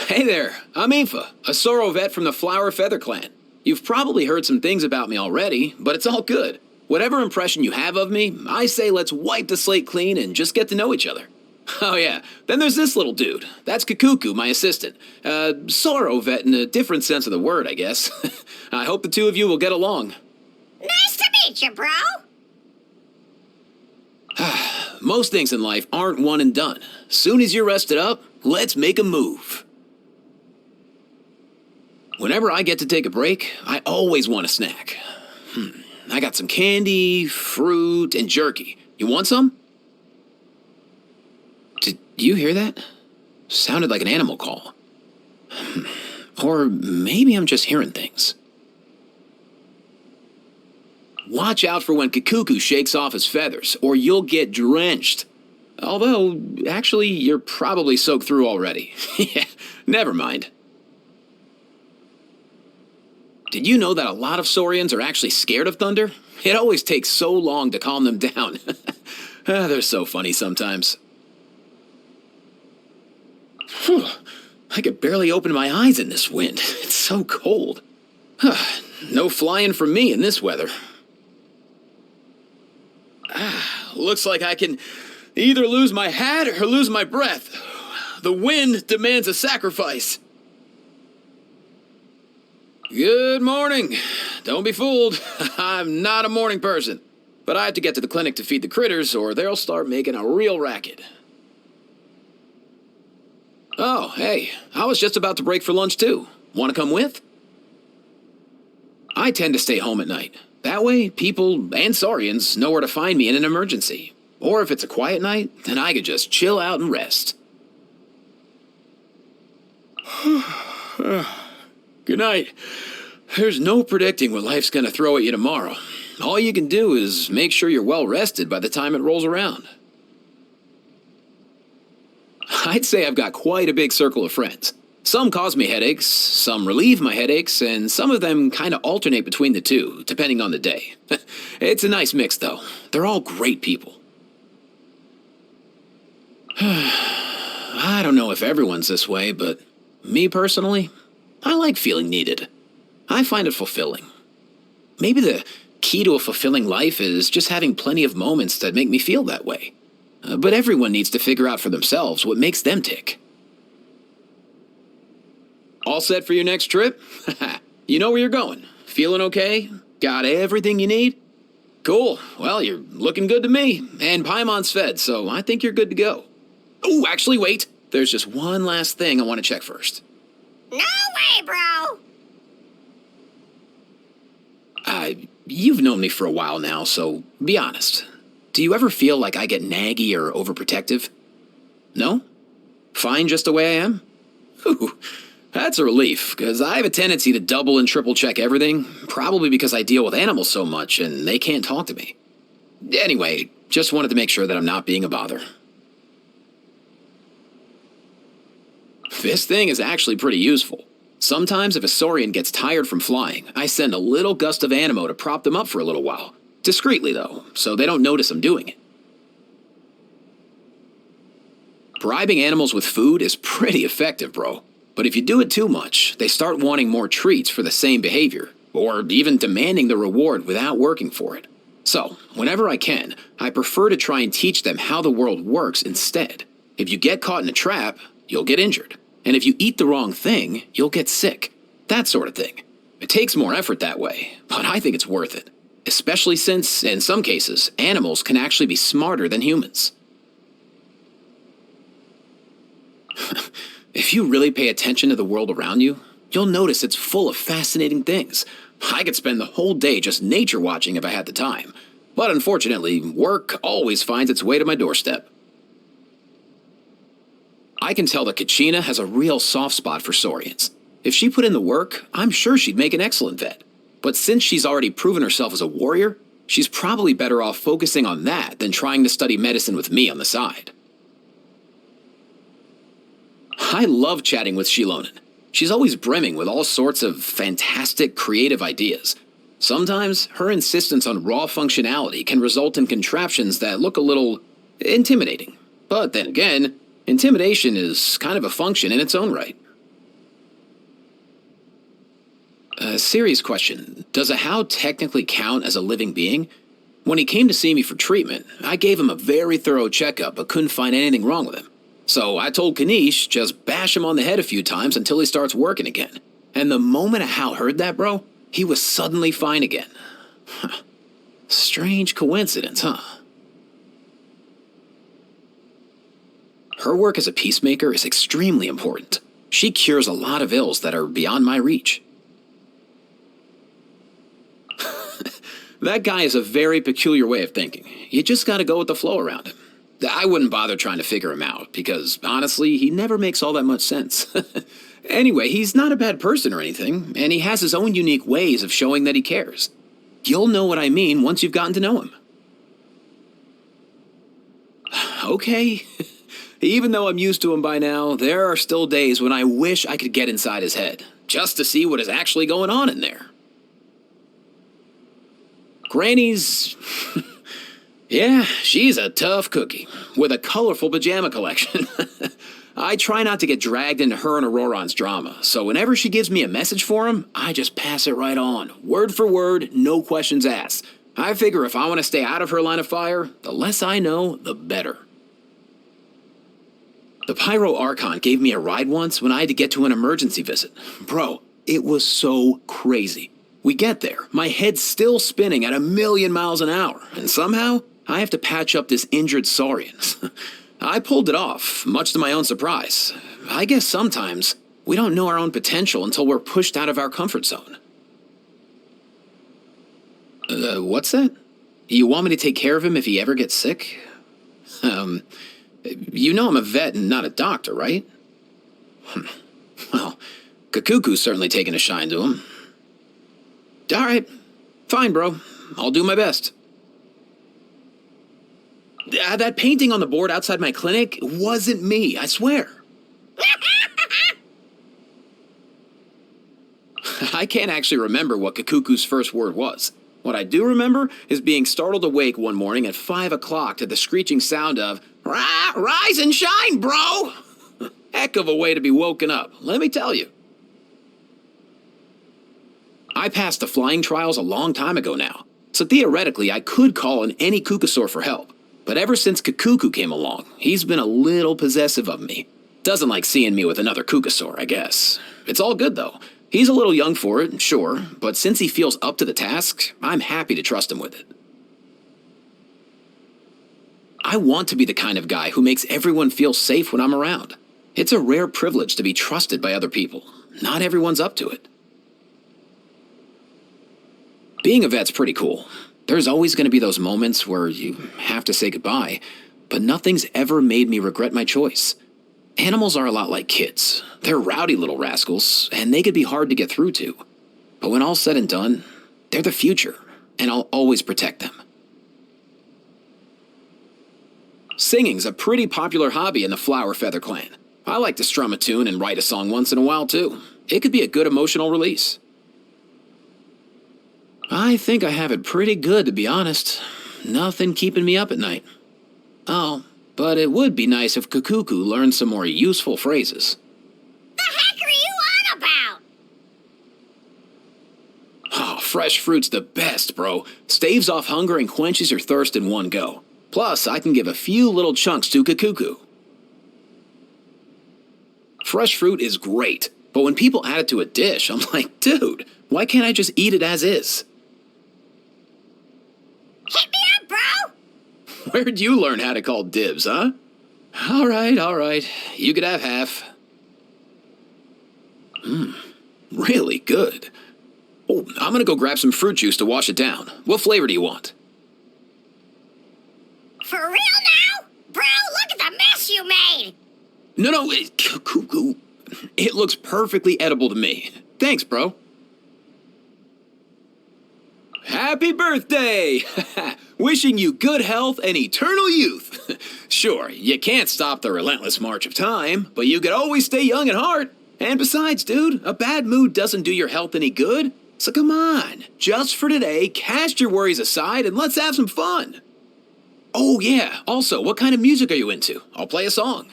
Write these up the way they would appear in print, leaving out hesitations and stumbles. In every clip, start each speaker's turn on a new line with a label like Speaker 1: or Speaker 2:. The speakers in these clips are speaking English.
Speaker 1: Hey there, I'm Aoife, a Sorrow vet from the Flower Feather Clan. You've probably heard some things about me already, but it's all good. Whatever impression you have of me, I say let's wipe the slate clean and just get to know each other. Oh yeah, then there's this little dude. That's Kakuku, my assistant. Sorrow vet in a different sense of the word, I guess. I hope the two of you will get along.
Speaker 2: Nice to meet you, bro.
Speaker 1: Most things in life aren't one and done. Soon as you're rested up, let's make a move. Whenever I get to take a break, I always want a snack. I got some candy, fruit, and jerky. You want some? Did you hear that? Sounded like an animal call. Or maybe I'm just hearing things. Watch out for when Kakuku shakes off his feathers, or you'll get drenched. Although, actually, you're probably soaked through already. Yeah, never mind. Did you know that a lot of Saurians are actually scared of thunder? It always takes so long to calm them down. They're so funny sometimes. Whew. I could barely open my eyes in this wind. It's so cold. No flying for me in this weather. Looks like I can either lose my hat or lose my breath. The wind demands a sacrifice. Good morning. Don't be fooled. I'm not a morning person. But I have to get to the clinic to feed the critters or they'll start making a real racket. Oh, hey. I was just about to break for lunch too. Want to come with? I tend to stay home at night. That way, people and Saurians know where to find me in an emergency. Or if it's a quiet night, then I could just chill out and rest. Good night. There's no predicting what life's gonna throw at you tomorrow. All you can do is make sure you're well rested by the time it rolls around. I'd say I've got quite a big circle of friends. Some cause me headaches, some relieve my headaches, and some of them kind of alternate between the two, depending on the day. It's a nice mix, though. They're all great people. I don't know if everyone's this way, but me personally, I like feeling needed. I find it fulfilling. Maybe the key to a fulfilling life is just having plenty of moments that make me feel that way. But everyone needs to figure out for themselves what makes them tick. All set for your next trip? You know where you're going. Feeling okay? Got everything you need? Cool. Well, you're looking good to me. And Paimon's fed, so I think you're good to go. Oh, actually, wait. There's just one last thing I want to check first.
Speaker 2: No way, bro.
Speaker 1: You've known me for a while now, so be honest. Do you ever feel like I get naggy or overprotective? No? Fine just the way I am? Whew. That's a relief, because I have a tendency to double and triple check everything, probably because I deal with animals so much and they can't talk to me. Anyway, just wanted to make sure that I'm not being a bother. This thing is actually pretty useful. Sometimes if a Saurian gets tired from flying, I send a little gust of animo to prop them up for a little while. Discreetly though, so they don't notice I'm doing it. Bribing animals with food is pretty effective, bro. But if you do it too much, they start wanting more treats for the same behavior, or even demanding the reward without working for it. So, whenever I can, I prefer to try and teach them how the world works instead. If you get caught in a trap, you'll get injured. And if you eat the wrong thing, you'll get sick. That sort of thing. It takes more effort that way, but I think it's worth it. Especially since, in some cases, animals can actually be smarter than humans. If you really pay attention to the world around you, you'll notice it's full of fascinating things. I could spend the whole day just nature watching if I had the time. But unfortunately, work always finds its way to my doorstep. I can tell that Kachina has a real soft spot for Saurians. If she put in the work, I'm sure she'd make an excellent vet. But since she's already proven herself as a warrior, she's probably better off focusing on that than trying to study medicine with me on the side. I love chatting with Shilonen. She's always brimming with all sorts of fantastic, creative ideas. Sometimes, her insistence on raw functionality can result in contraptions that look a little intimidating. But then again, intimidation is kind of a function in its own right. A serious question. Does a How technically count as a living being? When he came to see me for treatment, I gave him a very thorough checkup but couldn't find anything wrong with him. So I told Kanish just bash him on the head a few times until he starts working again. And the moment a How heard that, bro, he was suddenly fine again. Strange coincidence, huh? Her work as a peacemaker is extremely important. She cures a lot of ills that are beyond my reach. That guy has a very peculiar way of thinking. You just gotta go with the flow around him. I wouldn't bother trying to figure him out, because honestly, he never makes all that much sense. Anyway, he's not a bad person or anything, and he has his own unique ways of showing that he cares. You'll know what I mean once you've gotten to know him. Okay. Even though I'm used to him by now, there are still days when I wish I could get inside his head, just to see what is actually going on in there. Granny's... yeah, she's a tough cookie, with a colorful pajama collection. I try not to get dragged into her and Auroron's drama, so whenever she gives me a message for him, I just pass it right on, word for word, no questions asked. I figure if I want to stay out of her line of fire, the less I know, the better. The Pyro Archon gave me a ride once when I had to get to an emergency visit. Bro, it was so crazy. We get there, my head's still spinning at 1,000,000 miles an hour, and somehow I have to patch up this injured Saurian. I pulled it off, much to my own surprise. I guess sometimes we don't know our own potential until we're pushed out of our comfort zone. What's that? You want me to take care of him if he ever gets sick? You know I'm a vet and not a doctor, right? Well, Kakuku's certainly taken a shine to him. Alright, fine, bro. I'll do my best. That painting on the board outside my clinic wasn't me, I swear. I can't actually remember what Kakuku's first word was. What I do remember is being startled awake one morning at 5 o'clock to the screeching sound of, "Rise and shine, bro!" Heck of a way to be woken up, let me tell you. I passed the flying trials a long time ago now, so theoretically I could call on any Kukasaur for help. But ever since Kakuku came along, he's been a little possessive of me. Doesn't like seeing me with another Kukasaur, I guess. It's all good though. He's a little young for it, sure, but since he feels up to the task, I'm happy to trust him with it. I want to be the kind of guy who makes everyone feel safe when I'm around. It's a rare privilege to be trusted by other people. Not everyone's up to it. Being a vet's pretty cool. There's always going to be those moments where you have to say goodbye, but nothing's ever made me regret my choice. Animals are a lot like kids. They're rowdy little rascals, and they could be hard to get through to. But when all's said and done, they're the future, and I'll always protect them. Singing's a pretty popular hobby in the Flower Feather clan. I like to strum a tune and write a song once in a while, too. It could be a good emotional release. I think I have it pretty good, to be honest. Nothing keeping me up at night. Oh, but it would be nice if Kakuku learned some more useful phrases.
Speaker 2: The heck are you on about?
Speaker 1: Oh, fresh fruit's the best, bro. Staves off hunger and quenches your thirst in one go. Plus, I can give a few little chunks to Kakuku. Fresh fruit is great, but when people add it to a dish, I'm like, dude, why can't I just eat it as is?
Speaker 2: Hit me up, bro!
Speaker 1: Where'd you learn how to call dibs, huh? All right. You could have half. Really good. Oh, I'm gonna go grab some fruit juice to wash it down. What flavor do you want?
Speaker 2: For real now? Bro, look at the mess you made!
Speaker 1: No, Cuckoo. It looks perfectly edible to me. Thanks, bro. Happy birthday! Wishing you good health and eternal youth. Sure, you can't stop the relentless march of time, but you could always stay young at heart. And besides, dude, a bad mood doesn't do your health any good. So come on, just for today, cast your worries aside and let's have some fun. Oh yeah, also, what kind of music are you into? I'll play a song.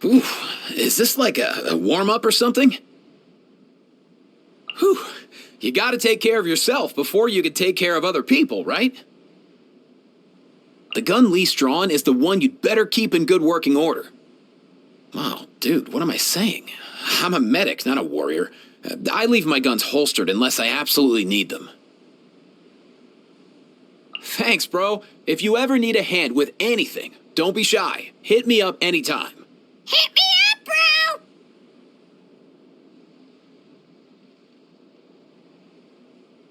Speaker 1: Ooh, is this like a warm-up or something? Whew, you gotta take care of yourself before you can take care of other people, right? The gun least drawn is the one you'd better keep in good working order. Wow, dude, what am I saying? I'm a medic, not a warrior. I leave my guns holstered unless I absolutely need them. Thanks, bro. If you ever need a hand with anything, don't be shy. Hit me up anytime.
Speaker 2: Hit me